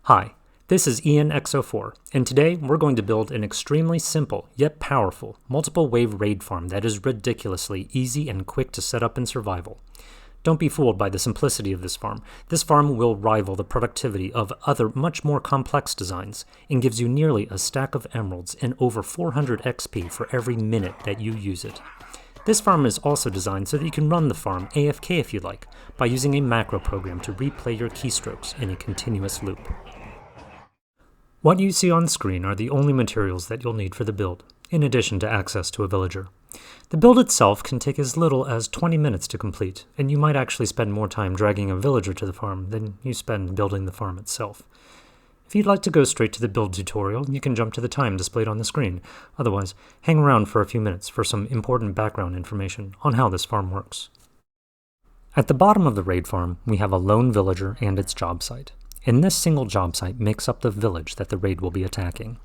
Hi, this is ENX04, and today we're going to build an extremely simple yet powerful multiple wave raid farm that is ridiculously easy and quick to set up in survival. Don't be fooled by the simplicity of this farm. This farm will rival the productivity of other much more complex designs and gives you nearly a stack of emeralds and over 400 XP for every minute that you use it. This farm is also designed so that you can run the farm AFK if you like, by using a macro program to replay your keystrokes in a continuous loop. What you see on screen are the only materials that you'll need for the build, in addition to access to a villager. The build itself can take as little as 20 minutes to complete, and you might actually spend more time dragging a villager to the farm than you spend building the farm itself. If you'd like to go straight to the build tutorial, you can jump to the time displayed on the screen. Otherwise, hang around for a few minutes for some important background information on how this farm works. At the bottom of the raid farm, we have a lone villager and its job site. And this single job site makes up the village that the raid will be attacking.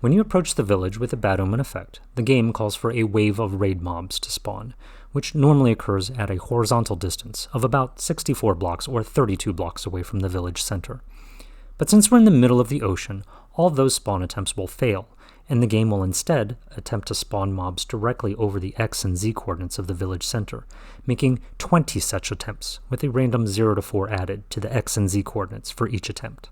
When you approach the village with a bad omen effect, the game calls for a wave of raid mobs to spawn, which normally occurs at a horizontal distance of about 64 blocks or 32 blocks away from the village center. But since we're in the middle of the ocean, all of those spawn attempts will fail, and the game will instead attempt to spawn mobs directly over the X and Z coordinates of the village center, making 20 such attempts, with a random 0 to 4 added to the X and Z coordinates for each attempt.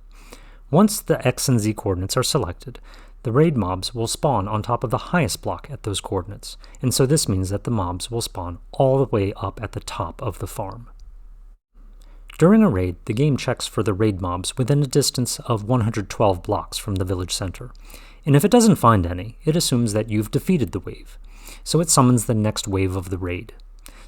Once the X and Z coordinates are selected, the raid mobs will spawn on top of the highest block at those coordinates, and so this means that the mobs will spawn all the way up at the top of the farm. During a raid, the game checks for the raid mobs within a distance of 112 blocks from the village center, and if it doesn't find any, it assumes that you've defeated the wave, so it summons the next wave of the raid.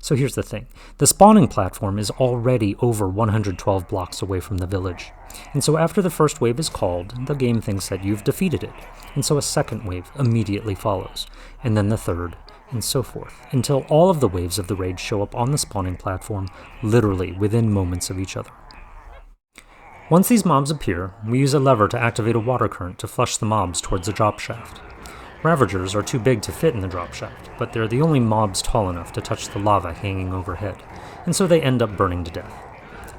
So here's the thing, the spawning platform is already over 112 blocks away from the village, and so after the first wave is called, the game thinks that you've defeated it, and so a second wave immediately follows, and then the third, and so forth, until all of the waves of the raid show up on the spawning platform, literally within moments of each other. Once these mobs appear, we use a lever to activate a water current to flush the mobs towards the drop shaft. Ravagers are too big to fit in the drop shaft, but they're the only mobs tall enough to touch the lava hanging overhead, and so they end up burning to death.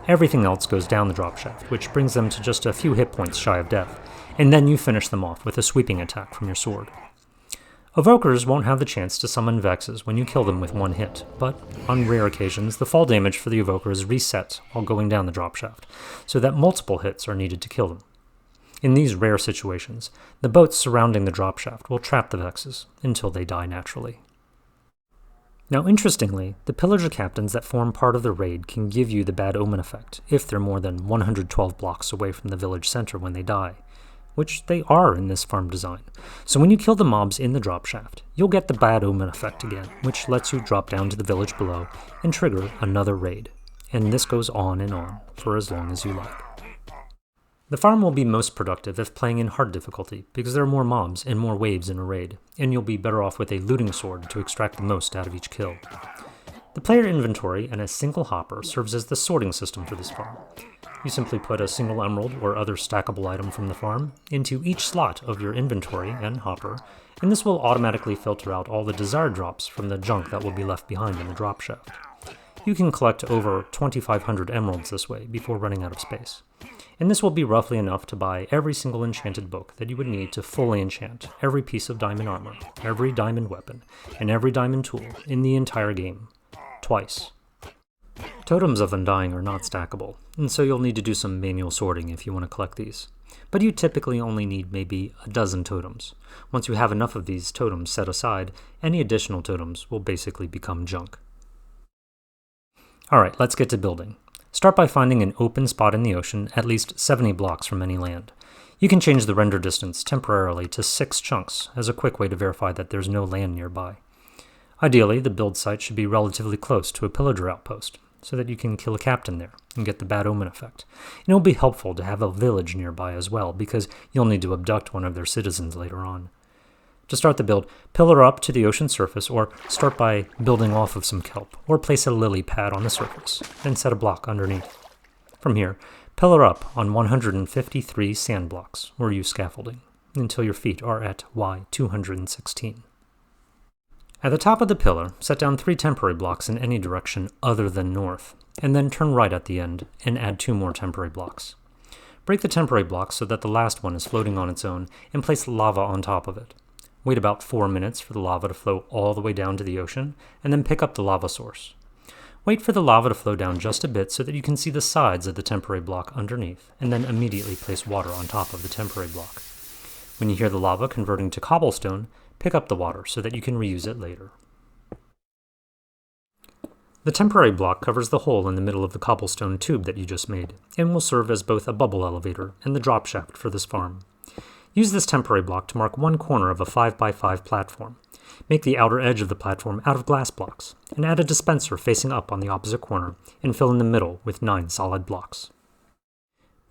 Everything else goes down the drop shaft, which brings them to just a few hit points shy of death, and then you finish them off with a sweeping attack from your sword. Evokers won't have the chance to summon vexes when you kill them with one hit, but on rare occasions the fall damage for the evoker is reset while going down the drop shaft, so that multiple hits are needed to kill them. In these rare situations, the boats surrounding the drop shaft will trap the vexes until they die naturally. Now interestingly, the pillager captains that form part of the raid can give you the bad omen effect if they're more than 112 blocks away from the village center when they die, which they are in this farm design. So when you kill the mobs in the drop shaft, you'll get the bad omen effect again, which lets you drop down to the village below and trigger another raid. And this goes on for as long as you like. The farm will be most productive if playing in hard difficulty, because there are more mobs and more waves in a raid, and you'll be better off with a looting sword to extract the most out of each kill. The player inventory and a single hopper serves as the sorting system for this farm. You simply put a single emerald or other stackable item from the farm into each slot of your inventory and hopper, and this will automatically filter out all the desired drops from the junk that will be left behind in the drop shaft. You can collect over 2,500 emeralds this way before running out of space. And this will be roughly enough to buy every single enchanted book that you would need to fully enchant every piece of diamond armor, every diamond weapon, and every diamond tool in the entire game, twice. Totems of Undying are not stackable, and so you'll need to do some manual sorting if you want to collect these. But you typically only need maybe a dozen totems. Once you have enough of these totems set aside, any additional totems will basically become junk. Alright, let's get to building. Start by finding an open spot in the ocean at least 70 blocks from any land. You can change the render distance temporarily to 6 chunks as a quick way to verify that there's no land nearby. Ideally, the build site should be relatively close to a pillager outpost, so that you can kill a captain there and get the bad omen effect. And it'll be helpful to have a village nearby as well, because you'll need to abduct one of their citizens later on. To start the build, pillar up to the ocean surface, or start by building off of some kelp, or place a lily pad on the surface, then set a block underneath. From here, pillar up on 153 sand blocks, or use scaffolding, until your feet are at Y216. At the top of the pillar, set down 3 temporary blocks in any direction other than north, and then turn right at the end and add 2 more temporary blocks. Break the temporary block so that the last one is floating on its own, and place lava on top of it. Wait about 4 minutes for the lava to flow all the way down to the ocean, and then pick up the lava source. Wait for the lava to flow down just a bit so that you can see the sides of the temporary block underneath, and then immediately place water on top of the temporary block. When you hear the lava converting to cobblestone, pick up the water so that you can reuse it later. The temporary block covers the hole in the middle of the cobblestone tube that you just made, and will serve as both a bubble elevator and the drop shaft for this farm. Use this temporary block to mark one corner of a 5x5 platform. Make the outer edge of the platform out of glass blocks, and add a dispenser facing up on the opposite corner, and fill in the middle with 9 solid blocks.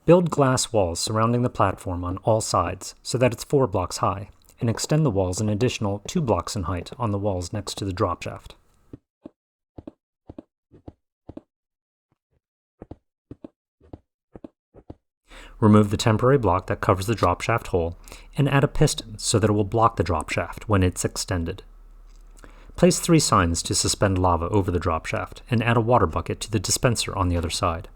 Build glass walls surrounding the platform on all sides so that it's 4 blocks high, and extend the walls an additional 2 blocks in height on the walls next to the drop shaft. Remove the temporary block that covers the drop shaft hole, and add a piston so that it will block the drop shaft when it's extended. Place 3 signs to suspend lava over the drop shaft, and add a water bucket to the dispenser on the other side.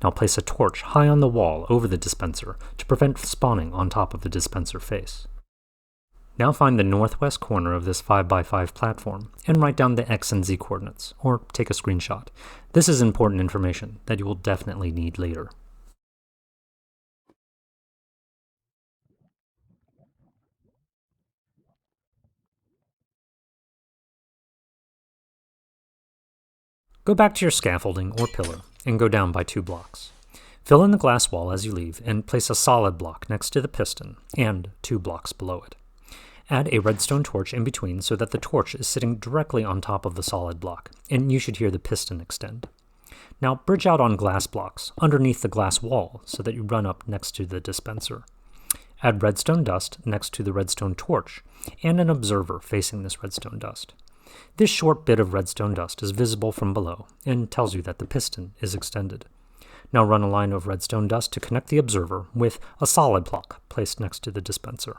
Now place a torch high on the wall over the dispenser to prevent spawning on top of the dispenser face. Now find the northwest corner of this 5x5 platform, and write down the X and Z coordinates, or take a screenshot. This is important information that you will definitely need later. Go back to your scaffolding or pillar, and go down by 2 blocks. Fill in the glass wall as you leave, and place a solid block next to the piston, and 2 blocks below it. Add a redstone torch in between so that the torch is sitting directly on top of the solid block, and you should hear the piston extend. Now bridge out on glass blocks, underneath the glass wall, so that you run up next to the dispenser. Add redstone dust next to the redstone torch, and an observer facing this redstone dust. This short bit of redstone dust is visible from below, and tells you that the piston is extended. Now run a line of redstone dust to connect the observer with a solid block placed next to the dispenser.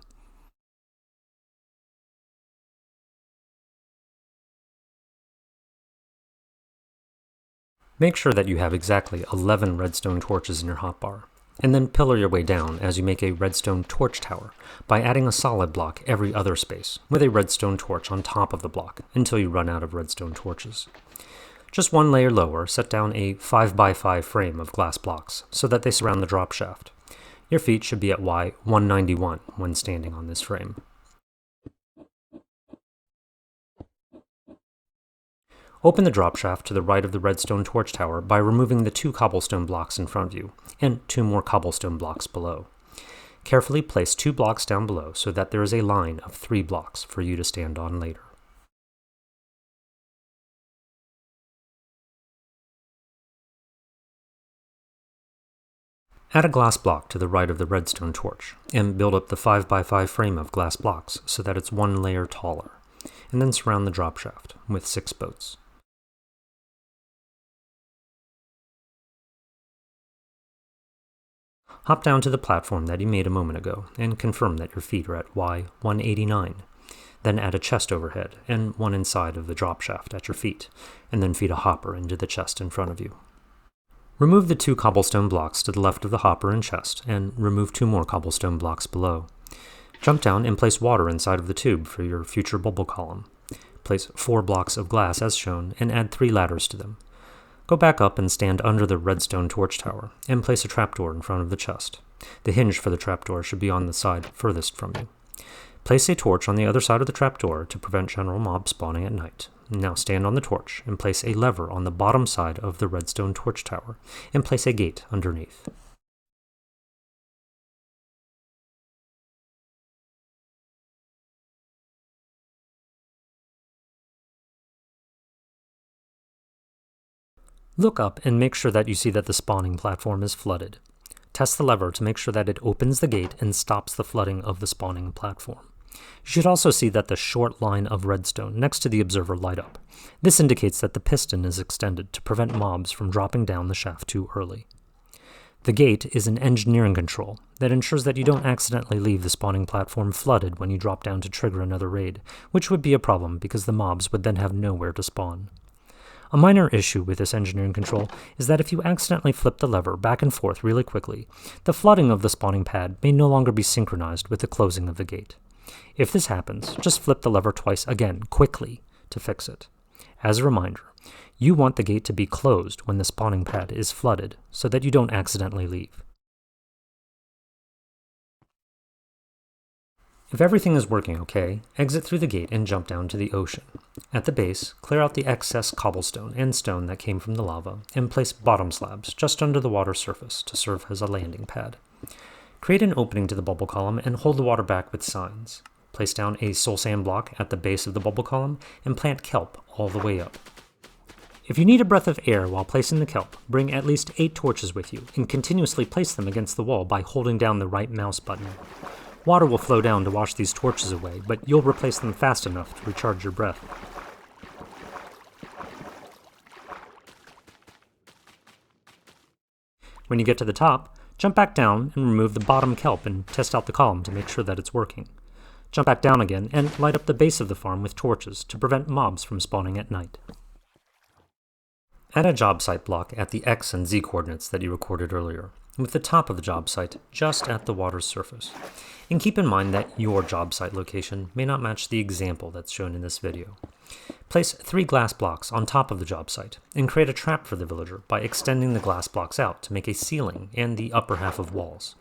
Make sure that you have exactly 11 redstone torches in your hotbar, and then pillar your way down as you make a redstone torch tower by adding a solid block every other space with a redstone torch on top of the block until you run out of redstone torches. Just one layer lower, set down a 5x5 frame of glass blocks so that they surround the drop shaft. Your feet should be at Y 191 when standing on this frame. Open the drop shaft to the right of the redstone torch tower by removing the 2 cobblestone blocks in front of you, and 2 more cobblestone blocks below. Carefully place 2 blocks down below so that there is a line of 3 blocks for you to stand on later. Add a glass block to the right of the redstone torch, and build up the 5x5 frame of glass blocks so that it's 1 layer taller, and then surround the drop shaft with 6 boats. Hop down to the platform that you made a moment ago, and confirm that your feet are at Y 189. Then add a chest overhead, and one inside of the drop shaft at your feet, and then feed a hopper into the chest in front of you. Remove the 2 cobblestone blocks to the left of the hopper and chest, and remove 2 more cobblestone blocks below. Jump down and place water inside of the tube for your future bubble column. Place 4 blocks of glass as shown, and add 3 ladders to them. Go back up and stand under the redstone torch tower, and place a trapdoor in front of the chest. The hinge for the trapdoor should be on the side furthest from you. Place a torch on the other side of the trapdoor to prevent general mob spawning at night. Now stand on the torch, and place a lever on the bottom side of the redstone torch tower, and place a gate underneath. Look up and make sure that you see that the spawning platform is flooded. Test the lever to make sure that it opens the gate and stops the flooding of the spawning platform. You should also see that the short line of redstone next to the observer light up. This indicates that the piston is extended to prevent mobs from dropping down the shaft too early. The gate is an engineering control that ensures that you don't accidentally leave the spawning platform flooded when you drop down to trigger another raid, which would be a problem because the mobs would then have nowhere to spawn. A minor issue with this engineering control is that if you accidentally flip the lever back and forth really quickly, the flooding of the spawning pad may no longer be synchronized with the closing of the gate. If this happens, just flip the lever twice again, quickly, to fix it. As a reminder, you want the gate to be closed when the spawning pad is flooded, so that you don't accidentally leave. If everything is working okay, exit through the gate and jump down to the ocean. At the base, clear out the excess cobblestone and stone that came from the lava, and place bottom slabs just under the water surface to serve as a landing pad. Create an opening to the bubble column and hold the water back with signs. Place down a soul sand block at the base of the bubble column and plant kelp all the way up. If you need a breath of air while placing the kelp, bring at least 8 torches with you and continuously place them against the wall by holding down the right mouse button. Water will flow down to wash these torches away, but you'll replace them fast enough to recharge your breath. When you get to the top, jump back down and remove the bottom kelp and test out the column to make sure that it's working. Jump back down again and light up the base of the farm with torches to prevent mobs from spawning at night. Add a job site block at the X and Z coordinates that you recorded earlier, with the top of the job site just at the water's surface. And keep in mind that your job site location may not match the example that's shown in this video. Place 3 glass blocks on top of the job site, and create a trap for the villager by extending the glass blocks out to make a ceiling and the upper half of walls.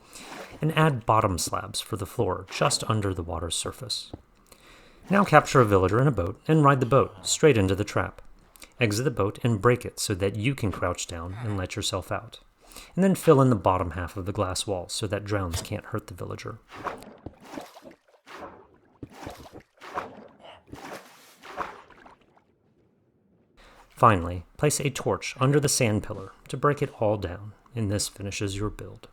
And add bottom slabs for the floor just under the water's surface. Now capture a villager in a boat and ride the boat straight into the trap. Exit the boat and break it so that you can crouch down and let yourself out. And then fill in the bottom half of the glass wall so that drowns can't hurt the villager. Finally, place a torch under the sand pillar to break it all down, and this finishes your build.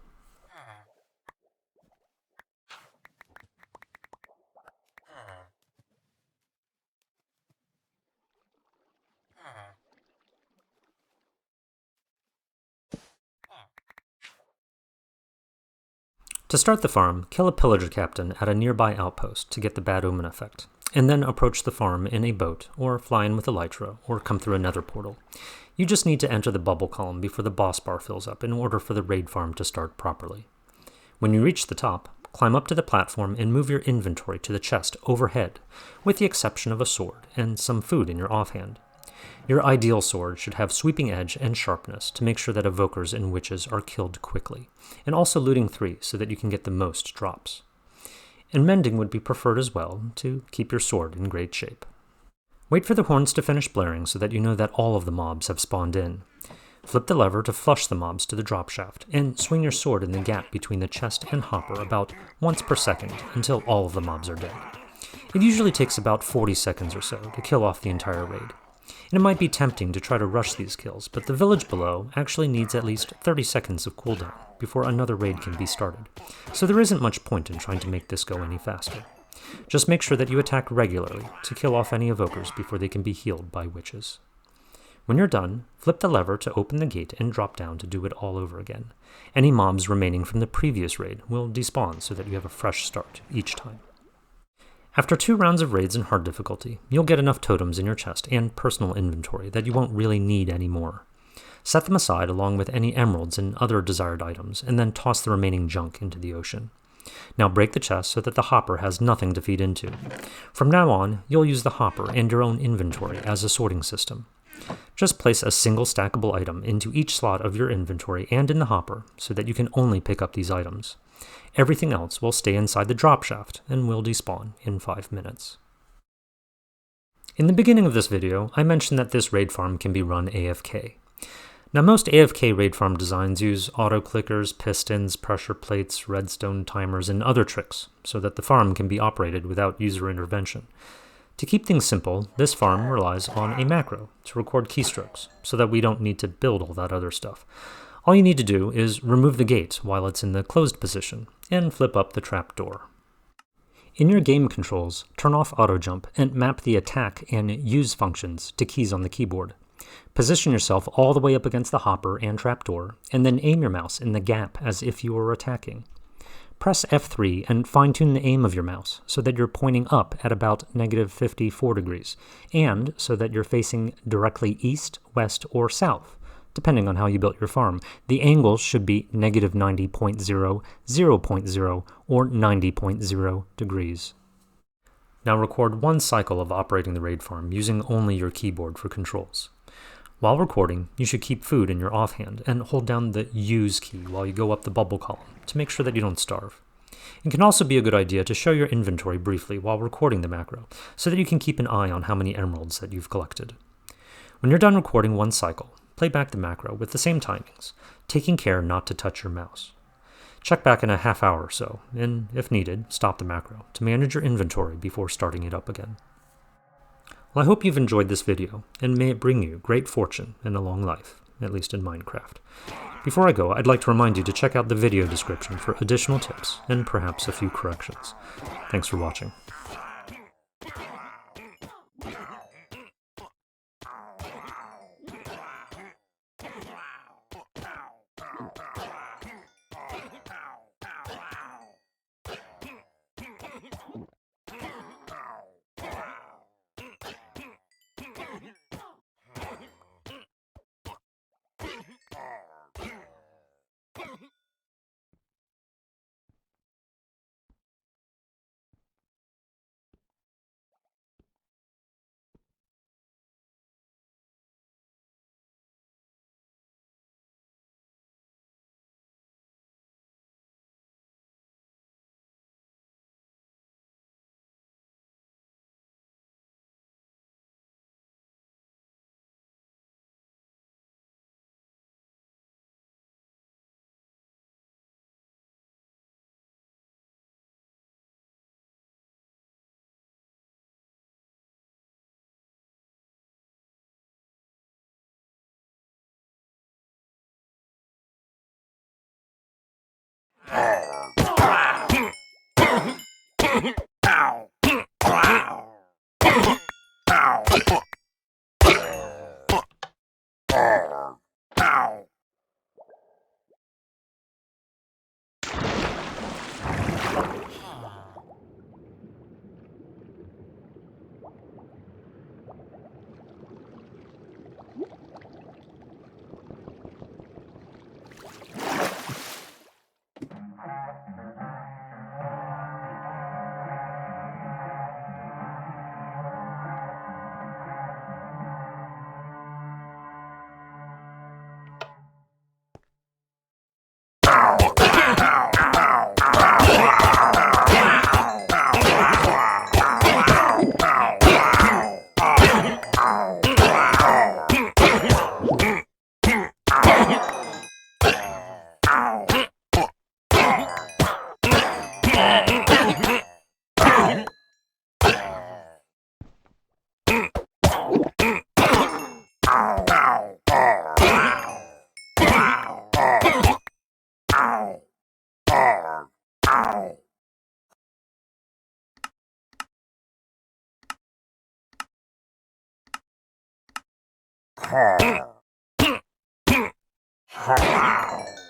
To start the farm, kill a pillager captain at a nearby outpost to get the bad omen effect, and then approach the farm in a boat, or fly in with elytra, or come through another portal. You just need to enter the bubble column before the boss bar fills up in order for the raid farm to start properly. When you reach the top, climb up to the platform and move your inventory to the chest overhead, with the exception of a sword and some food in your offhand. Your ideal sword should have sweeping edge and sharpness to make sure that evokers and witches are killed quickly, and also looting 3 so that you can get the most drops. And mending would be preferred as well to keep your sword in great shape. Wait for the horns to finish blaring so that you know that all of the mobs have spawned in. Flip the lever to flush the mobs to the drop shaft, and swing your sword in the gap between the chest and hopper about once per second until all of the mobs are dead. It usually takes about 40 seconds or so to kill off the entire raid. And it might be tempting to try to rush these kills, but the village below actually needs at least 30 seconds of cooldown before another raid can be started, so there isn't much point in trying to make this go any faster. Just make sure that you attack regularly to kill off any evokers before they can be healed by witches. When you're done, flip the lever to open the gate and drop down to do it all over again. Any mobs remaining from the previous raid will despawn so that you have a fresh start each time. After 2 rounds of raids in hard difficulty, you'll get enough totems in your chest and personal inventory that you won't really need anymore. Set them aside along with any emeralds and other desired items, and then toss the remaining junk into the ocean. Now break the chest so that the hopper has nothing to feed into. From now on, you'll use the hopper and your own inventory as a sorting system. Just place a single stackable item into each slot of your inventory and in the hopper so that you can only pick up these items. Everything else will stay inside the drop shaft and will despawn in 5 minutes. In the beginning of this video, I mentioned that this raid farm can be run AFK. Now most AFK raid farm designs use auto-clickers, pistons, pressure plates, redstone timers, and other tricks so that the farm can be operated without user intervention. To keep things simple, this farm relies on a macro to record keystrokes so that we don't need to build all that other stuff. All you need to do is remove the gate while it's in the closed position, and flip up the trap door. In your game controls, turn off auto jump and map the attack and use functions to keys on the keyboard. Position yourself all the way up against the hopper and trapdoor, and then aim your mouse in the gap as if you were attacking. Press F3 and fine-tune the aim of your mouse so that you're pointing up at about -54 degrees, and so that you're facing directly east, west, or south, depending on how you built your farm. The angles should be -90.0, 0.0, or 90.0 degrees. Now record one cycle of operating the raid farm using only your keyboard for controls. While recording, you should keep food in your offhand and hold down the use key while you go up the bubble column to make sure that you don't starve. It can also be a good idea to show your inventory briefly while recording the macro, so that you can keep an eye on how many emeralds that you've collected. When you're done recording one cycle, play back the macro with the same timings, taking care not to touch your mouse. Check back in a half hour or so, and if needed, stop the macro to manage your inventory before starting it up again. Well, I hope you've enjoyed this video, and may it bring you great fortune and a long life, at least in Minecraft. Before I go, I'd like to remind you to check out the video description for additional tips, and perhaps a few corrections. Thanks for watching. Ha.